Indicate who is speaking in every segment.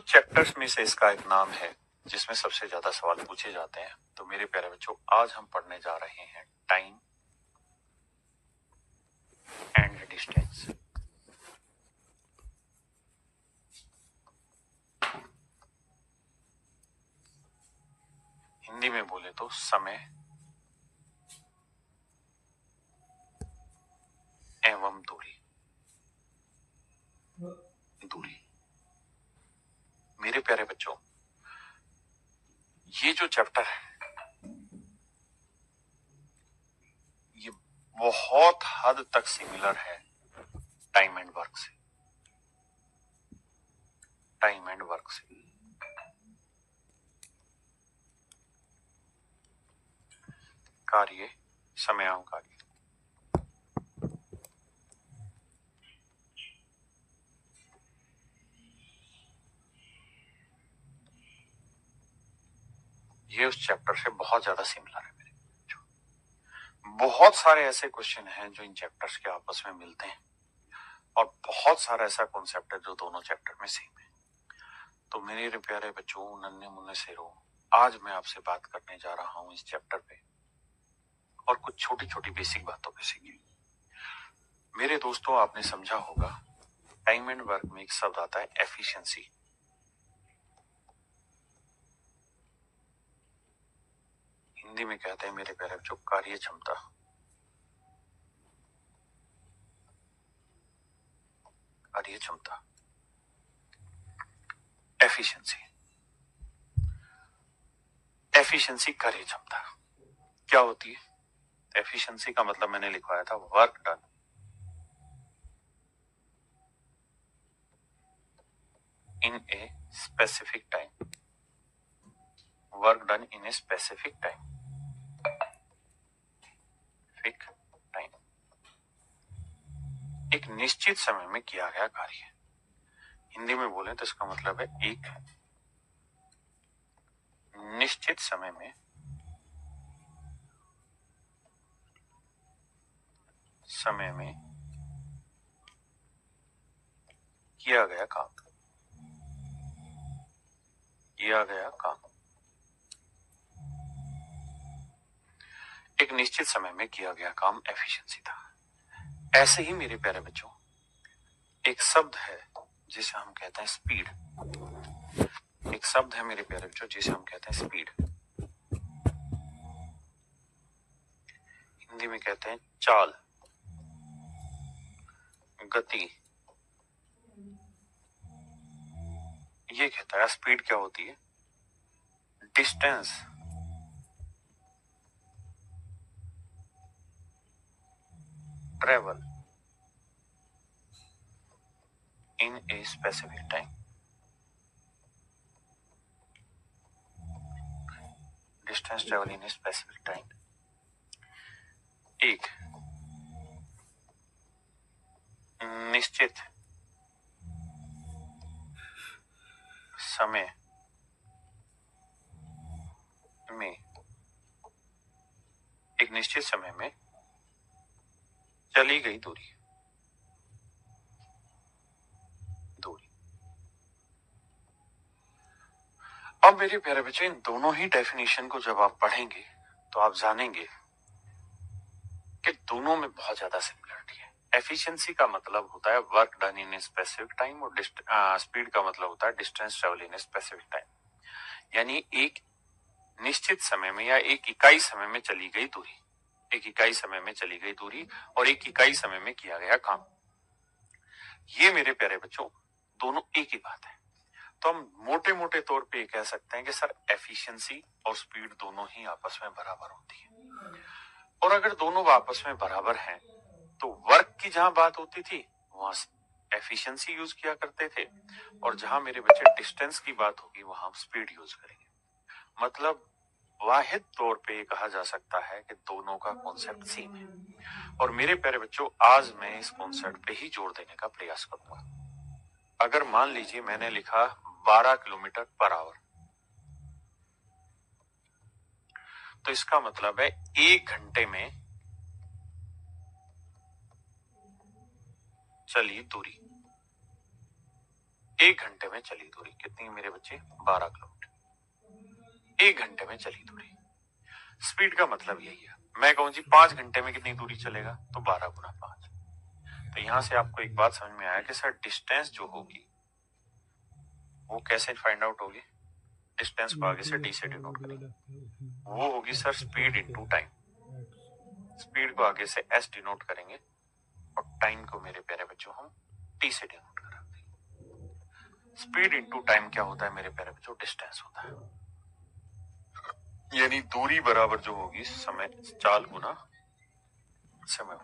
Speaker 1: Chapters में से इसका एक नाम है जिसमें सबसे ज्यादा सवाल पूछे जाते हैं। तो मेरे प्यारे बच्चों, आज हम पढ़ने जा रहे हैं टाइम एंड डिस्टेंस। हिंदी में बोले तो समय एवं दूरी। मेरे प्यारे बच्चों, ये जो चैप्टर है ये बहुत हद तक सिमिलर है टाइम एंड वर्क से। कार्य, समय एवं कार्य। ये उस चैप्टर से बहुत ज्यादा सिमिलर है मेरे बच्चों। बहुत सारे ऐसे क्वेश्चन हैं जो इन चैप्टर्स के आपस में मिलते हैं और बहुत सारा ऐसा कॉन्सेप्ट है जो दोनों चैप्टर में सेम है। तो मेरे प्यारे बच्चों, नन्हे मुन्ने शेरों, आज मैं आपसे बात करने जा रहा हूं इस चैप्टर पे और कुछ छोटी छोटी बेसिक बातों पे सीखिए। मेरे दोस्तों, आपने समझा होगा टाइम एंड वर्क में एक शब्द आता है एफिशिएंसी। हिंदी में कहते हैं मेरे प्यारे बच्चों कार्य क्षमता। एफिशिएंसी कार्य क्षमता क्या होती है? एफिशिएंसी का मतलब मैंने लिखवाया था work done in a specific time. एक निश्चित समय में किया गया कार्य। हिंदी में बोले तो इसका मतलब है एक निश्चित समय में किया गया काम। एक निश्चित समय में किया गया काम एफिशिएंसी था। ऐसे ही मेरे प्यारे बच्चों, एक शब्द है जिसे हम कहते हैं स्पीड। स्पीड हिंदी में कहते हैं चाल, गति। ये कहता है स्पीड क्या होती है? Distance travel in a specific time. एक निश्चित समय में चली गई दूरी। अब मेरे प्यारे बच्चे, इन दोनों ही डेफिनेशन को जब आप पढ़ेंगे तो आप जानेंगे कि दोनों में बहुत ज्यादा सिमिलरिटी है। एफिशिएंसी का मतलब होता है work done in a specific time और स्पीड का मतलब होता है distance travel in a specific time. यानी एक निश्चित समय में या एक इकाई समय में चली गई दूरी, और एक इकाई समय में किया गया काम। ये मेरे प्यारे बच्चों दोनों एक ही बात है। तो हम मोटे मोटे तौर पे ये कह सकते हैं कि सर एफिशिएंसी और स्पीड दोनों ही आपस में बराबर होती है। और अगर दोनों आपस में बराबर हैं तो वर्क की जहां बात होती थी वहां एफिशिएंसी यूज किया करते थे, और जहां मेरे बच्चे डिस्टेंस की बात होगी वहां हम स्पीड यूज करेंगे। मतलब वाहिद तौर पे ये कहा जा सकता है कि दोनों का कॉन्सेप्ट सेम है। और मेरे प्यारे बच्चों, आज मैं इस कॉन्सेप्ट पे ही जोर देने का प्रयास करूंगा। अगर मान लीजिए मैंने लिखा 12 किलोमीटर पर आवर, तो इसका मतलब है 1 घंटे में चली दूरी। 1 घंटे में चली दूरी कितनी मेरे बच्चे? 12 किलोमीटर। 1 घंटे में चली दूरी। स्पीड का मतलब यही है। मैं कहूं जी 5 घंटे में कितनी दूरी चलेगा, तो 12 गुना 5। तो यहां से आपको एक बात समझ में आया कि सर डिस्टेंस जो होगी वो कैसे फाइंड आउट होगी? डिस्टेंस को आगे से डी से डिनोट करेंगे, वो होगी sir speed into time. Speed को आगे से एस डिनोट करेंगे और टाइम को मेरे प्यारे बच्चों हम टी से डिनोट कराते। स्पीड इनटू टाइम क्या होता है मेरे प्यारे बच्चों? डिस्टेंस होता है। यानी दूरी बराबर जो होगी समय चाल गुना समय।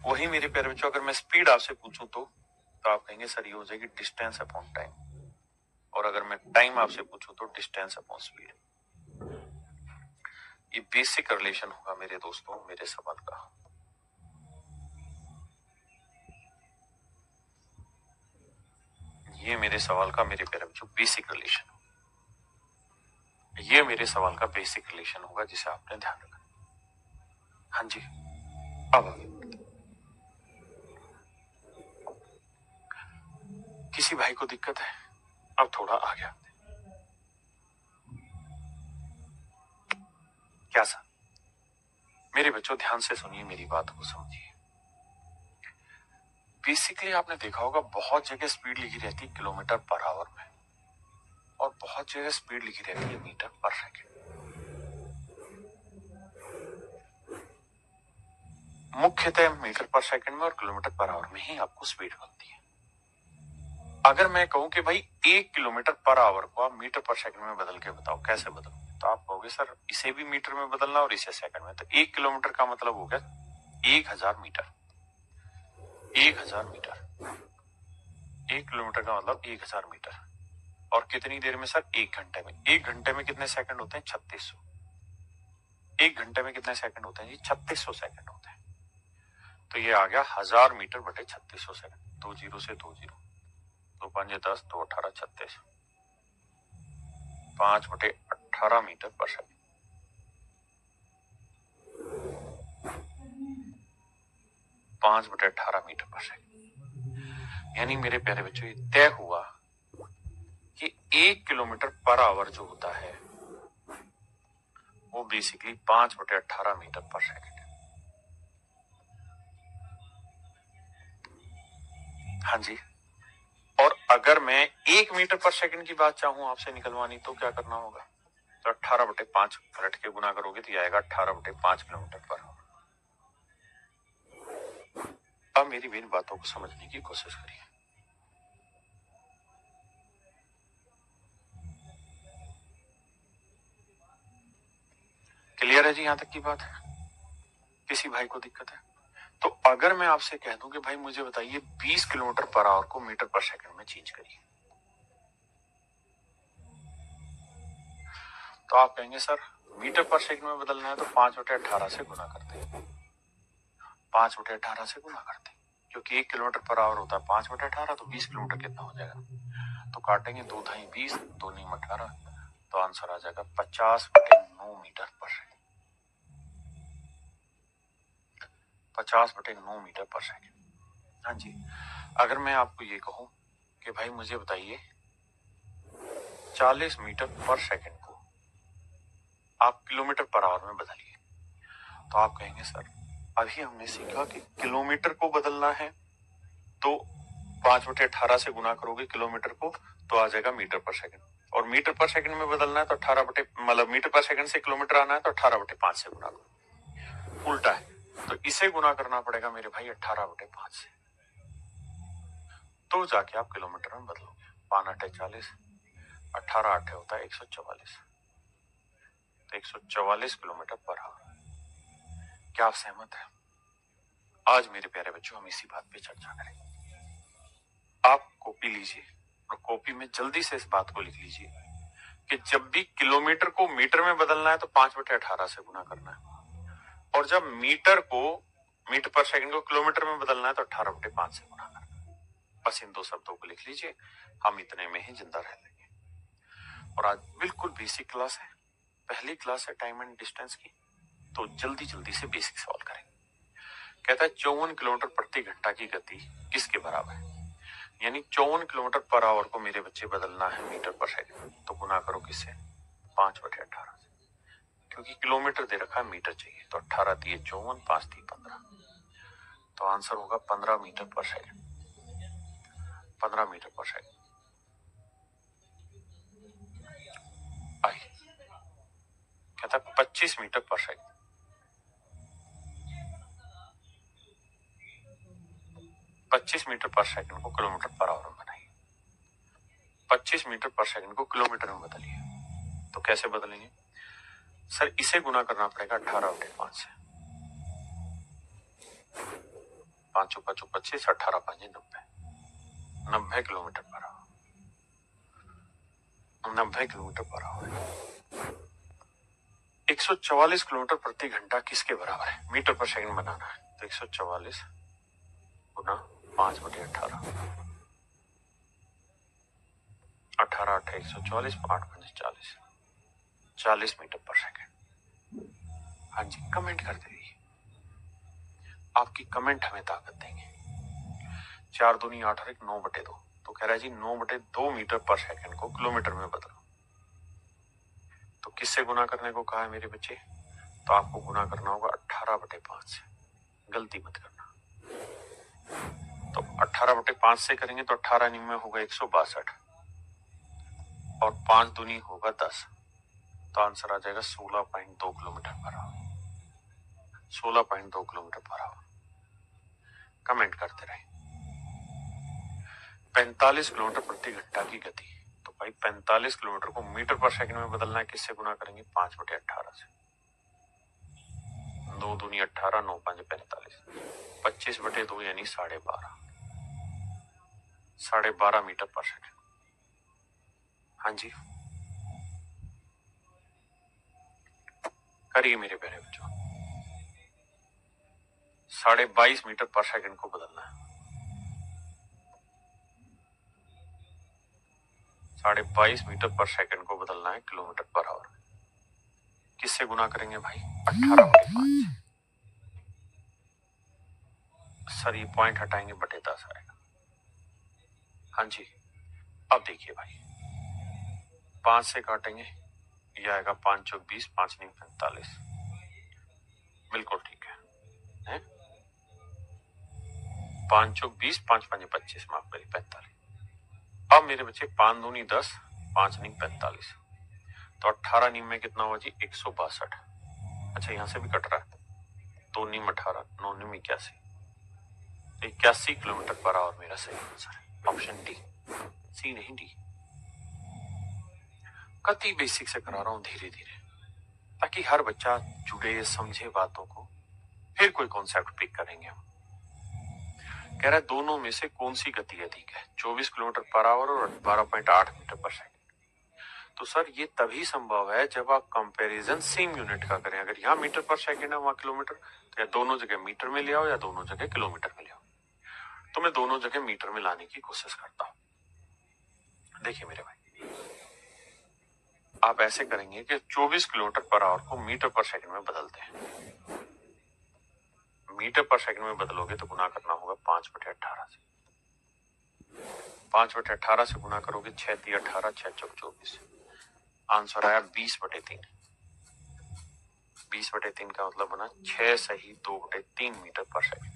Speaker 1: वही मेरे प्यारे बच्चों अगर मैं स्पीड आपसे पूछूं तो आप कहेंगे सर ये हो जाएगी डिस्टेंस अपॉन टाइम, और अगर मैं टाइम आपसे पूछूं तो डिस्टेंस अपॉन स्पीड। ये बेसिक रिलेशन होगा मेरे दोस्तों मेरे सवाल का। ये मेरे सवाल का मेरे प्यारे बच्चों बेसिक रिलेशन, ये मेरे सवाल का बेसिक रिलेशन होगा जिसे आपने ध्यान रखना। हाँ जी, अब आगे किसी भाई को दिक्कत है? अब थोड़ा आगे आते हैं। क्या सर? मेरे बच्चों ध्यान से सुनिए, मेरी बात को समझिए। बेसिकली आपने देखा होगा बहुत जगह स्पीड लिखी रहती है किलोमीटर पर आवर में, और बहुत जगह स्पीड लिखी रहती है मीटर पर सेकंड। मुख्यतः मीटर पर सेकंड में और किलोमीटर पर आवर में ही आपको स्पीड मिलती है। अगर मैं कहूं कि भाई 1 किलोमीटर पर आवर को आप मीटर पर सेकंड में बदल के बताओ कैसे बदलो, तो आप कहोगे सर इसे भी मीटर में बदलना और इसे सेकंड में। तो 1 किलोमीटर का मतलब हो गया 1000 मीटर। 1000 मीटर, 1 किलोमीटर का मतलब 1000 मीटर। और कितनी देर में सर? 1 घंटे में। 1 घंटे में कितने सेकंड होते हैं? 3600। 1 घंटे में कितने सेकंड होते हैं जी? 3600 सेकंड होते हैं। तो ये आ गया 1000 मीटर बटे 3600 सेकंड। 2 जीरो से 2 जीरो, 2 5 10, 2 18 36, 5 बटे 18 मीटर पर सेकंड। पांच बटे 18 मीटर पर सेकंड। यानी मेरे प्यारे बच्चों ये तय हुआ कि 1 किलोमीटर पर आवर जो होता है वो बेसिकली 5 बटे 18 मीटर पर सेकंड है। हाँ जी, और अगर मैं 1 मीटर पर सेकंड की बात चाहूं आपसे निकलवानी तो क्या करना होगा? तो 18 बटे 5 पलट के गुना करोगे तो ये आएगा 18 बटे 5 किलोमीटर पर आवर। अब मेरी मेन बातों को समझने की कोशिश करिए। क्लियर है जी? यहां तक की बात है? किसी भाई को दिक्कत है? तो अगर मैं आपसे कह दूं कि भाई मुझे बताइए 20 किलोमीटर पर आवर को मीटर पर सेकंड में चेंज करिए, तो आप कहेंगे सर मीटर पर सेकंड में बदलना है तो 5 बटे 18 से गुना करते हैं। 5 बटे 18 से गुना करते हैं क्योंकि 1 किलोमीटर पर आवर होता है 5 बटे 18, तो 20 किलोमीटर कितना हो जाएगा? तो काटेंगे 2 ढाई 20, 2 नीम 18, तो आंसर आ जाएगा 50 बटे 9 मीटर पर सेकंड। 50 बटे 9 मीटर पर सेकंड। हाँ जी, अगर मैं आपको ये कहूं कि भाई मुझे बताइए 40 मीटर पर सेकंड को आप किलोमीटर पर आवर में बदलिए, तो आप कहेंगे सर अभी हमने सीखा कि किलोमीटर को बदलना है तो 5 बटे 18 से गुना करोगे किलोमीटर को तो आ जाएगा मीटर पर सेकंड, और मीटर पर सेकंड में बदलना है तो 18 बटे मतलब मीटर पर सेकंड से किलोमीटर आना है तो 18 बटे 5 से गुना करो। उल्टा है तो इसे गुना करना पड़ेगा मेरे भाई 18 बटे 5 से, तो जाके आप किलोमीटर में बदलोगे। 5 अट्ठे 40, 18 अट्ठे होता है 144, तो 144 किलोमीटर पर आवर। क्या आप सहमत है? आज मेरे प्यारे बच्चों हम इसी बात पे चर्चा करेंगे। आप कॉपी लीजिए और कॉपी में जल्दी से इस बात को लिख लीजिए कि जब भी किलोमीटर को मीटर में बदलना है तो 5 बटे 18 से गुना करना है, और जब मीटर पर सेकंड को किलोमीटर में बदलना है तो 18 बटे 5 से गुना करना है। बस इन दो शब्दों को लिख लीजिए, हम इतने में ही जिंदा रह लेंगे। और आज बिल्कुल बेसिक क्लास है, पहली क्लास है टाइम एंड डिस्टेंस की, तो जल्दी जल्दी से बेसिक सवाल करेंगे। कहता है 54 किलोमीटर प्रति घंटा की गति किसके बराबर है? यानी 54 किलोमीटर पर आवर को मेरे बच्चे बदलना है मीटर पर सेकंड। तो गुना करो किससे? 5/18 से, क्योंकि किलोमीटर दे रखा है, मीटर चाहिए। तो 18 दिए 54, 5 दिए 15, तो आंसर होगा 15 मीटर पर सेकंड। 15 मीटर पर सेकंड। आई कहता 25 मीटर पर सेकंड। 25 मीटर पर सेकंड को किलोमीटर पर आवर में बनाइए। 25 मीटर पर सेकंड को किलोमीटर में बदलिए। तो कैसे बदलेंगे सर? इसे गुना करना पड़ेगा 18/5 से। 5 × 5 = 25, 18 × 5 = 90। 90 kilometre per hour. 90 kilometre per hour. 144 kilometre प्रति घंटा किसके बराबर है? मीटर पर सेकंड बनाना है। तो 144 गुना 5/18। 18 8 144, 8 5 40। 40 मीटर पर सेकंड। हाँ जी, कमेंट करते रहिए, आपकी कमेंट हमें ताकत देंगे। 4 दूनी 8 और 1 9/2। तो कह रहा है जी 9/2 मीटर पर सेकंड को किलोमीटर में बदलो। तो किससे गुना करने को कहा है मेरे बच्चे? तो आपको गुना करना होगा 18/5 से। गलती मत करना। तो 18/5 से करेंगे तो 18 में होगा 162 और 5 दूनी होगा 10। तो आंसर आ जाएगा 16.2 kilometre per hour. 16.2 kilometre per hour. Comment करते रहे। 45 किलोमीटर प्रति घंटा की गति। तो भाई 45 किलोमीटर को मीटर पर सेकंड में बदलना है। किससे गुना करेंगे? 5/18 से। 2 दूनी 18, 9 5 45। 25/2 यानी 12.5। 12.5 मीटर पर सेकंड। हाँ जी, करिए मेरे प्यारे बच्चों। 22.5 मीटर पर सेकंड को बदलना है। 22.5 मीटर पर सेकंड को बदलना है किलोमीटर पर आवर। किससे गुना करेंगे भाई? 18/5 से। सर ये पॉइंट हटाएंगे, बटे 10 आएगा। हाँ जी, अब देखिए भाई, 5 से काटेंगे, यह आएगा 5 × 20, 5 × 45। बिल्कुल ठीक है? 5 × 20, 5 × 5 = 25, माफ करिए 45। अब मेरे बच्चे 5 दूनी 10, 5 × 45। तो 18 में कितना हुआ जी? 162। अच्छा यहां से भी कट रहा है। 2 × 18, 9 × 81। 81 किलोमीटर पर आवर मेरा सही आंसर है। ऑप्शन डी, सी नहीं डी। कति बेसिक से करा रहा हूं धीरे धीरे, ताकि हर बच्चा जुड़े, समझे बातों को, फिर कोई कॉन्सेप्ट पिक करेंगे हम। कह रहा है दोनों में से कौन सी गति अधिक है? 24 किलोमीटर पर आवर और 12.8 मीटर पर सेकंड। तो सर ये तभी संभव है जब आप कंपैरिजन सेम यूनिट का करें। अगर यहाँ मीटर पर सेकंड है वहां किलोमीटर, तो या दोनों जगह मीटर में ले आओ या दोनों जगह किलोमीटर में ले आओ। तो मैं दोनों जगह मीटर में लाने की कोशिश करता हूं। देखिए मेरे भाई, आप ऐसे करेंगे कि 24 किलोमीटर पर आवर को मीटर पर सेकंड में बदलते हैं। मीटर पर सेकंड में बदलोगे तो गुना करना होगा 5/18 से। 5/18 से गुना करोगे 6 × 18, 6 × 24। आंसर आया 20/3। 20/3 का मतलब बना 6 सही 2/3 मीटर पर सेकंड।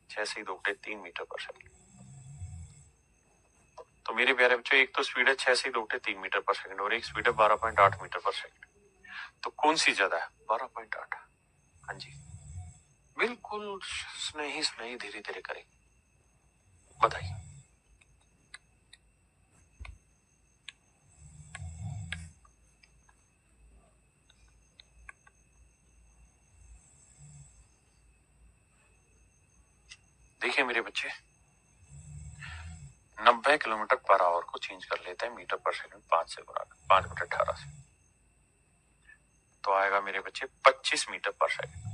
Speaker 1: 6 सही 2/3 मीटर पर सेकंड। तो मेरे प्यारे बच्चों, एक तो स्पीड है 6 सही 2/3 मीटर पर सेकंड और एक स्पीड है 12.8 मीटर पर सेकंड। तो कौन सी ज्यादा है? 12.8। हाँ जी, बिल्कुल स्नेही धीरे धीरे करें। बताइए। देखिए मेरे बच्चे, 90 किलोमीटर पर आवर को चेंज कर लेते हैं मीटर पर सेकंड 5 से गुणा 5/18 से। तो आएगा मेरे बच्चे 25 मीटर पर सेकंड।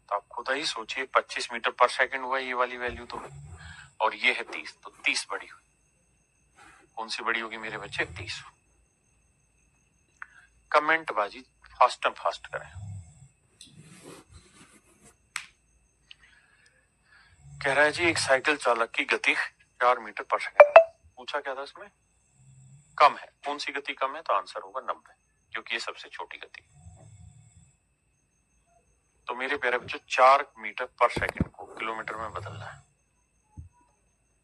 Speaker 1: तो आप खुद ही सोचिए, 25 मीटर पर सेकंड हुआ ये वाली वैल्यू तो, और ये है 30, तो 30 बड़ी हुई। कौन सी बड़ी होगी मेरे बच्चे? 30। कमेंट बाजी फास्ट एंड फास्ट करें। कह रहा है जी एक साइकिल चालक की गति 4 मीटर पर सेकंड। पूछा क्या था इसमें? कम है, कौन सी गति कम है? तो आंसर होगा 90, क्योंकि ये सबसे छोटी गति। तो मेरे प्यारे बच्चों 4 मीटर पर सेकंड को किलोमीटर में बदलना है,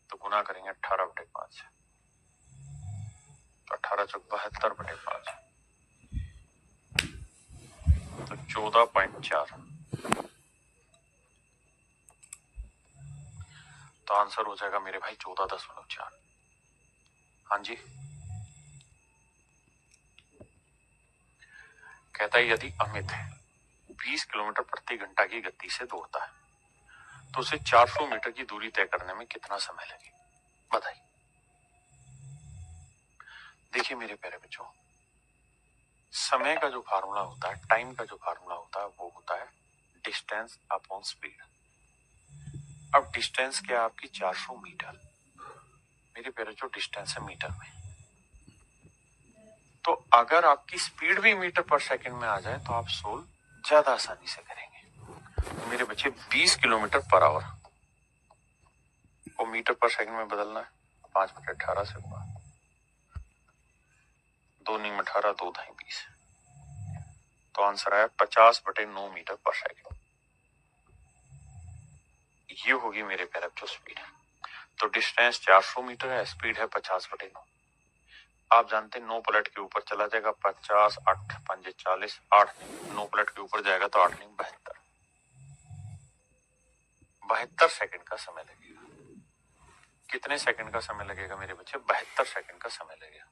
Speaker 1: तो गुना करेंगे 18/5 से, तो 18 चौक 72/5, तो 14.4। तो आंसर हो जाएगा मेरे भाई 14.4। हाँ जी, कहता है यदि अमित 20 किलोमीटर प्रति घंटा की गति से दौड़ता है तो उसे 400 मीटर की दूरी तय करने में कितना समय लगेगा? बताइए। देखिए मेरे प्यारे बच्चों, समय का जो फार्मूला होता है, टाइम का जो फार्मूला होता है, वो होता है डिस्टेंस अपॉन स्पीड। अब डिस्टेंस क्या है आपकी? 400 मीटर। मेरे प्यारे बच्चों डिस्टेंस है मीटर में, तो अगर आपकी स्पीड भी मीटर पर सेकंड में आ जाए तो आप सोल्व ज्यादा आसानी से करेंगे। तो मेरे बच्चे 20 किलोमीटर पर आवर को मीटर पर सेकंड में बदलना है, 5/18 से हुआ, 2 × 18, 2 × 20, तो आंसर आया 50/9 मीटर पर सेकंड। ये होगी मेरे प्यारे बच्चों स्पीड। तो डिस्टेंस 400 मीटर है, स्पीड है 50/9। आप जानते हैं 9 पलट के ऊपर चला जाएगा 50, 8 5 40, 8 नहीं, 9 पलट के ऊपर जाएगा तो 8 नहीं 72, 72 सेकंड का समय लगेगा। कितने सेकंड का समय लगेगा मेरे बच्चे? 72 सेकंड का समय लगेगा।